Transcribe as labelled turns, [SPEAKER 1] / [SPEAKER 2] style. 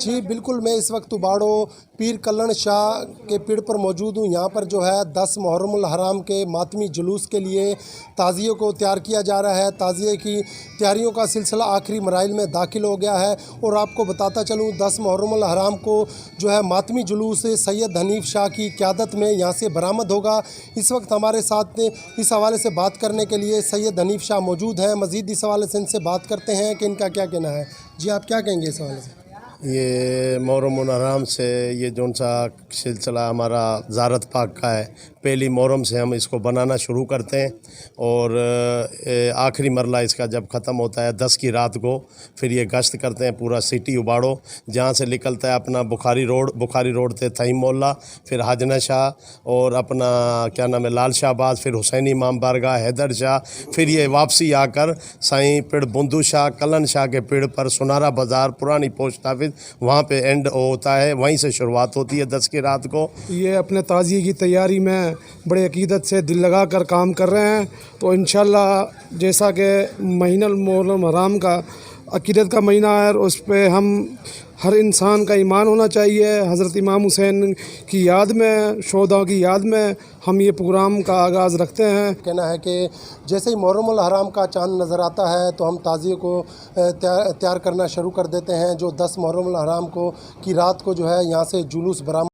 [SPEAKER 1] جی بالکل، میں اس وقت اباڑو پیر کلن شاہ کے پیڑ پر موجود ہوں۔ یہاں پر جو ہے 10 محرم الحرام کے ماتمی جلوس کے لیے تعزیے کو تیار کیا جا رہا ہے۔ تعزیے کی تیاریوں کا سلسلہ آخری مراحل میں داخل ہو گیا ہے، اور آپ کو بتاتا چلوں 10 محرم الحرام کو جو ہے ماتمی جلوس سید حنیف شاہ کی قیادت میں یہاں سے برآمد ہوگا۔ اس وقت ہمارے ساتھ اس حوالے سے بات کرنے کے لیے سید حنیف شاہ موجود ہیں۔ مزید اس حوالے سے ان سے بات کرتے ہیں کہ ان کا کیا کہنا ہے۔ جی آپ کیا کہیں گے اس حوالے سے؟
[SPEAKER 2] یہ محرم الحرام سے یہ جون سا سلسلہ ہمارا زیارت پاک کا ہے، پہلی محرم سے ہم اس کو بنانا شروع کرتے ہیں، اور آخری مرحلہ اس کا جب ختم ہوتا ہے 10 کی رات کو پھر یہ گشت کرتے ہیں پورا سٹی اباڑو، جہاں سے نکلتا ہے اپنا بخاری روڈ تے تھیم محلہ، پھر حاجنہ شاہ اور اپنا کیا نام ہے لال شاہ آباد، پھر حسین امام بارگاہ، حیدر شاہ، پھر یہ واپسی آ کر سائیں پیڑ بندو شاہ کلن شاہ کے پیڑ پر سنارا بازار پرانی پوسٹ آفس وہاں پہ اینڈ ہوتا ہے، وہیں سے شروعات ہوتی ہے 10 کی رات کو۔
[SPEAKER 3] یہ اپنے تعزیے کی تیاری میں بڑے عقیدت سے دل لگا کر کام کر رہے ہیں، تو انشاءاللہ جیسا کہ مہینہ محرم الحرام کا عقیدت کا مہینہ ہے، اور اس پہ ہم ہر انسان کا ایمان ہونا چاہیے۔ حضرت امام حسین کی یاد میں، شہداء کی یاد میں ہم یہ پروگرام کا آغاز رکھتے ہیں۔
[SPEAKER 1] کہنا ہے کہ جیسے ہی محرم الحرام کا چاند نظر آتا ہے تو ہم تعزیے کو تیار کرنا شروع کر دیتے ہیں، جو 10 محرم الحرام کی رات کو جو ہے یہاں سے جلوس برآمد